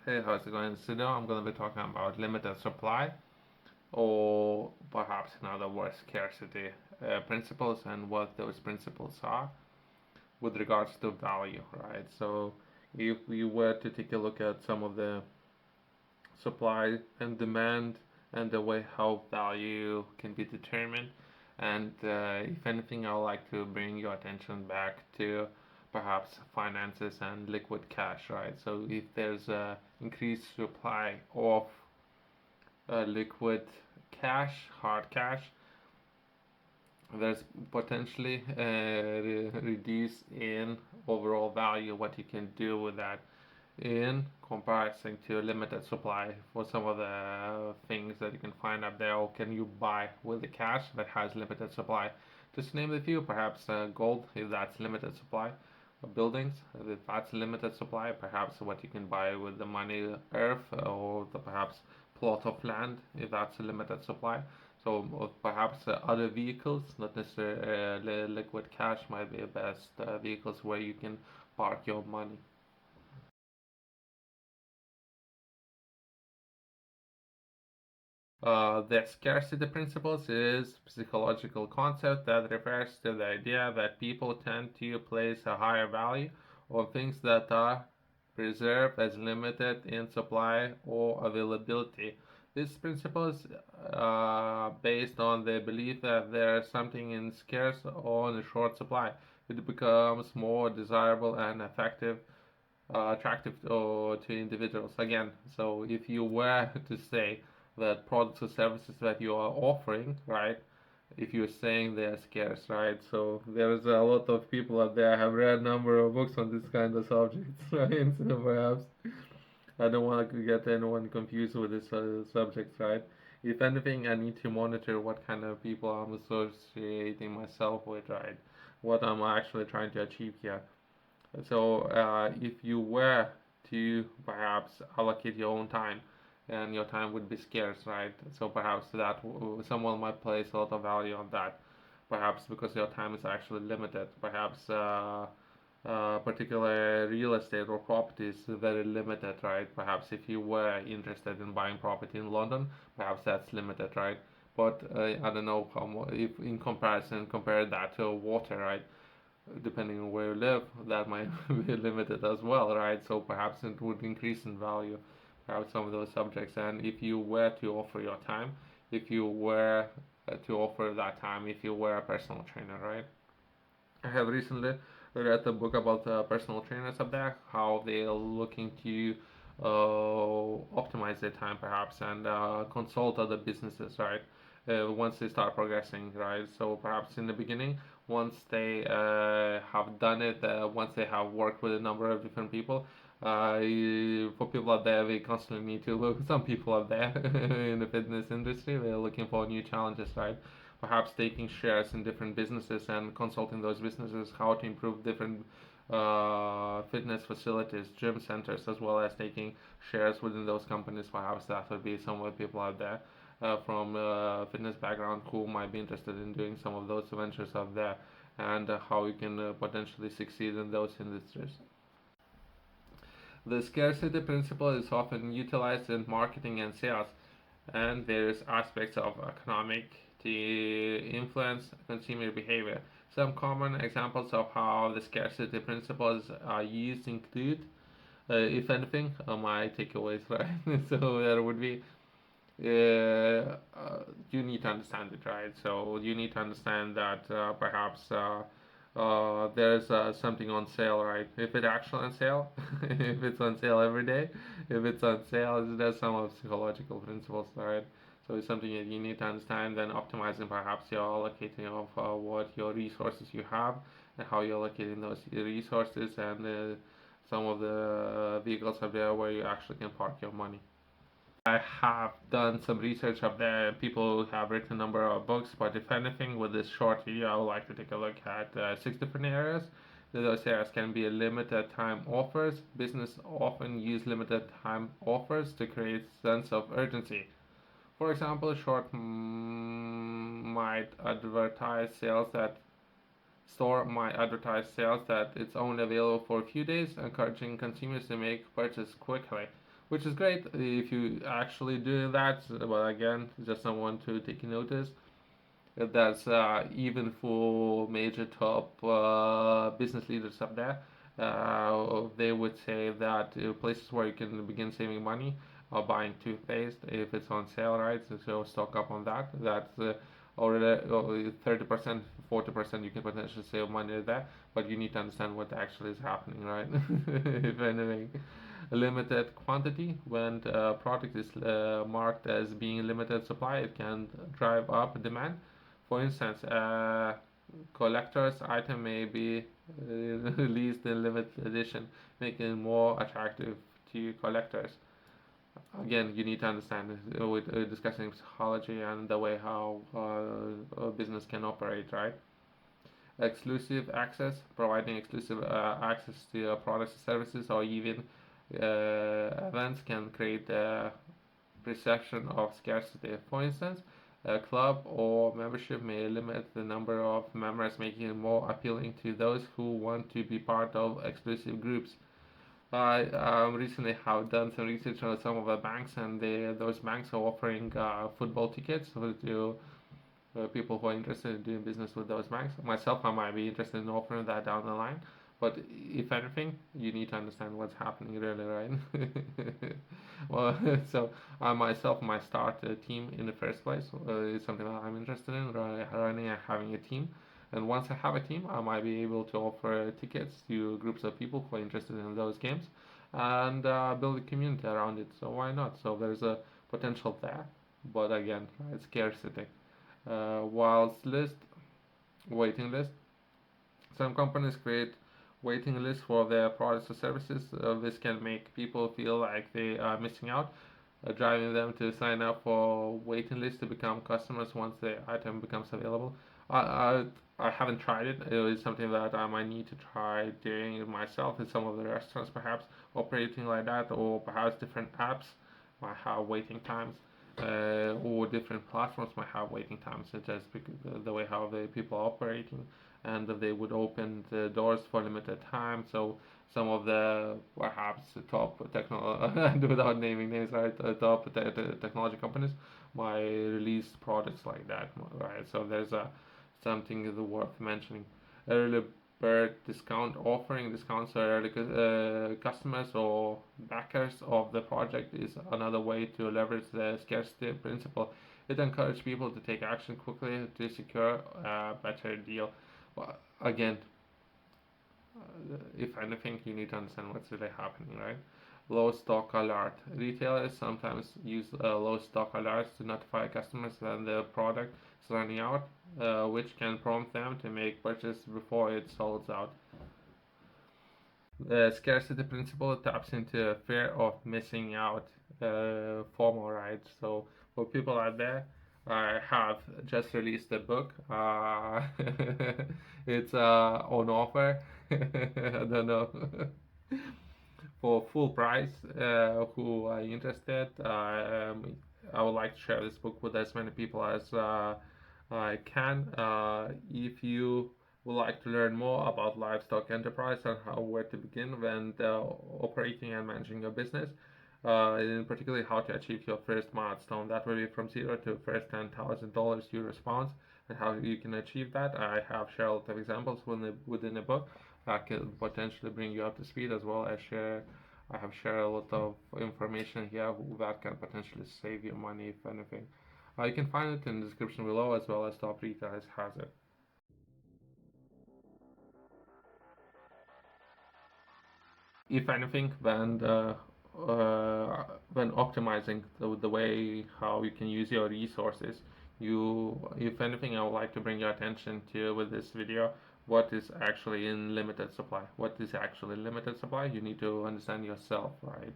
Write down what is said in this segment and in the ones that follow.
Hey, how's it going? So now I'm going to be talking about limited supply, or perhaps in other words, scarcity principles and what those principles are with regards to value, right? So if we were to take a look at some of the supply and demand and the way how value can be determined, and if anything, I would like to bring your attention back to perhaps finances and liquid cash, right? So if there's a increased supply of liquid cash, hard cash, there's potentially reduce in overall value what you can do with that in comparison to limited supply for some of the things that you can find up there, or can you buy with the cash that has limited supply. Just name a few, perhaps gold if that's limited supply, buildings if that's limited supply, perhaps what you can buy with the money earth, or perhaps plot of land if that's a limited supply. So perhaps other vehicles, not necessarily liquid cash, might be the best vehicles where you can park your money. The scarcity principles is psychological concept that refers to the idea that people tend to place a higher value on things that are preserved as limited in supply or availability. This principle is based on the belief that there is something in scarce or in short supply. It becomes more desirable and attractive to individuals. Again, so if you were to say that products or services that you are offering, right? If you're saying they're scarce, right? So there's a lot of people out there have read a number of books on this kind of subjects, right? So perhaps I don't want to get anyone confused with this subject, right? If anything, I need to monitor what kind of people I'm associating myself with, right? What I'm actually trying to achieve here. So if you were to perhaps allocate your own time, and your time would be scarce, right? So perhaps that someone might place a lot of value on that. Perhaps because your time is actually limited. Perhaps particular real estate or property is very limited, right? Perhaps if you were interested in buying property in London, perhaps that's limited, right? But I don't know if in comparison compare that to water, right? Depending on where you live, that might be limited as well, right? So perhaps it would increase in value, perhaps some of those subjects. And if you were to offer your time, if you were to offer that time, if you were a personal trainer, right? I have recently read a book about personal trainers up there, how they're looking to optimize their time perhaps and consult other businesses, right? Once they start progressing, right? So perhaps in the beginning, once they have done it, once they have worked with a number of different people, for people out there, we constantly need to look. Some people out there in the fitness industry, they're looking for new challenges, right? Perhaps taking shares in different businesses and consulting those businesses how to improve different fitness facilities, gym centers, as well as taking shares within those companies. Perhaps that would be some of the people out there from fitness background who might be interested in doing some of those ventures out there, and how you can potentially succeed in those industries. The scarcity principle is often utilized in marketing and sales and various aspects of economic to influence consumer behavior. Some common examples of how the scarcity principles are used include, if anything, my takeaways, right? So there would be you need to understand it, right? So you need to understand that perhaps there's something on sale, right? If it's actually on sale, if it's on sale every day, if it's on sale, there's some of psychological principles, right? So it's something that you need to understand. Then optimizing perhaps your allocating of what your resources you have and how you're allocating those resources, and some of the vehicles up there where you actually can park your money. I have done some research up there. People have written a number of books, but if anything, with this short video, I would like to take a look at 6 different areas. Those areas can be limited time offers. Business often use limited time offers to create sense of urgency. For example, short might advertise sales that store might advertise sales that it's only available for a few days, encouraging consumers to make purchase quickly. which is great if you actually do that. But again, just someone to take notice. That's even for major top business leaders up there. They would say that places where you can begin saving money are buying toothpaste if it's on sale, right? So stock up on that. That's already 30%, 40% you can potentially save money there, but you need to understand what actually is happening, right? If anything. Limited quantity, when the product is marked as being limited supply, it can drive up demand. For instance, a collector's item may be released in limited edition, making it more attractive to collectors. Again, you need to understand we're discussing psychology and the way how a business can operate, right? Exclusive access, providing exclusive access to products and services, or even events can create a perception of scarcity. For instance, a club or membership may limit the number of members, making it more appealing to those who want to be part of exclusive groups. I recently have done some research on some of the banks, and those banks are offering football tickets to people who are interested in doing business with those banks. Myself, I might be interested in offering that down the line. But if anything, you need to understand what's happening really, right? Well, so I myself might start a team in the first place. It's something that I'm interested in, running and having a team. And once I have a team, I might be able to offer tickets to groups of people who are interested in those games and build a community around it. So why not? So there's a potential there. But again, right, scarcity. Whilst waiting list, some companies create waiting lists for their products or services. This can make people feel like they are missing out, driving them to sign up for waiting lists to become customers once the item becomes available. I, I, I haven't tried it. It is something that I might need to try doing it myself in some of the restaurants, perhaps operating like that, or perhaps different apps might have waiting times. Or different platforms might have waiting times, such as the way how the people are operating, and that they would open the doors for limited time. So some of the perhaps top techno without naming names, right? Top technology companies might release products like that, right? So there's something worth mentioning. Early bird discount, offering discounts to early customers or backers of the project is another way to leverage the scarcity principle. It encourages people to take action quickly to secure a better deal. But again, if anything, you need to understand what's really happening, right? Low stock alert. Retailers sometimes use low stock alerts to notify customers when the product is running out, which can prompt them to make purchase before it sells out. The scarcity principle taps into fear of missing out, FOMO, right? So for people out there, I have just released a book. It's on offer. I don't know. For full price, who are interested, I would like to share this book with as many people as I can. If you would like to learn more about livestock enterprise and how where to begin when operating and managing a business, in particular how to achieve your first milestone, that will be from zero to first $10,000 you response, and how you can achieve that. I have shared a lot of examples within the book that can potentially bring you up to speed, as well as share. I have shared a lot of information here that can potentially save you money, if anything. You can find it in the description below, as well as Top Retailers has it. If anything, when optimizing the way how you can use your resources, if anything, I would like to bring your attention to with this video what is actually in limited supply. What is actually limited supply? You need to understand yourself, right?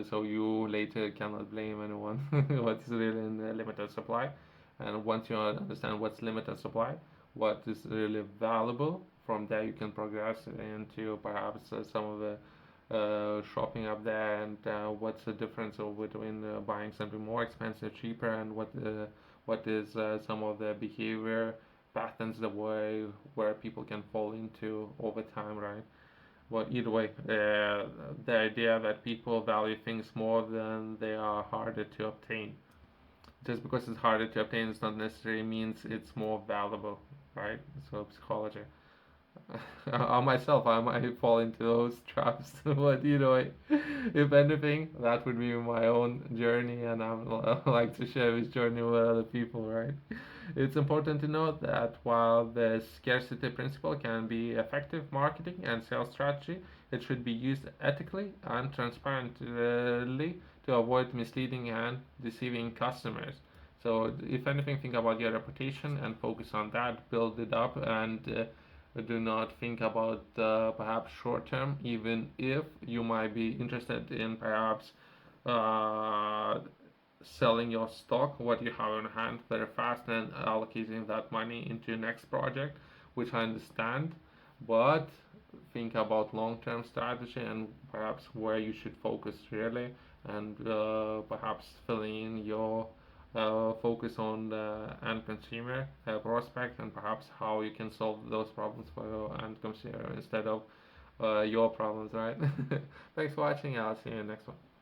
So you later cannot blame anyone what is really in the limited supply. And once you understand what's limited supply, what is really valuable, from there you can progress into perhaps some of the shopping up there, and what's the difference between buying something more expensive, cheaper, and what is some of the behavior patterns, the way where people can fall into over time, right? But either way, the idea that people value things more than they are harder to obtain. Just because it's harder to obtain does not necessarily means it's more valuable, right? So psychology. On myself, I might fall into those traps, but if anything, that would be my own journey, and I would like to share this journey with other people, right? It's important to note that while the scarcity principle can be effective marketing and sales strategy, it should be used ethically and transparently to avoid misleading and deceiving customers. So, if anything, think about your reputation and focus on that, build it up, and do not think about perhaps short term, even if you might be interested in perhaps uh, selling your stock, what you have on hand very fast and allocating that money into your next project, which I understand, but think about long-term strategy and perhaps where you should focus really, and perhaps filling in your focus on the end consumer prospect and perhaps how you can solve those problems for your end consumer instead of your problems, right? Thanks for watching. I'll see you in the next one.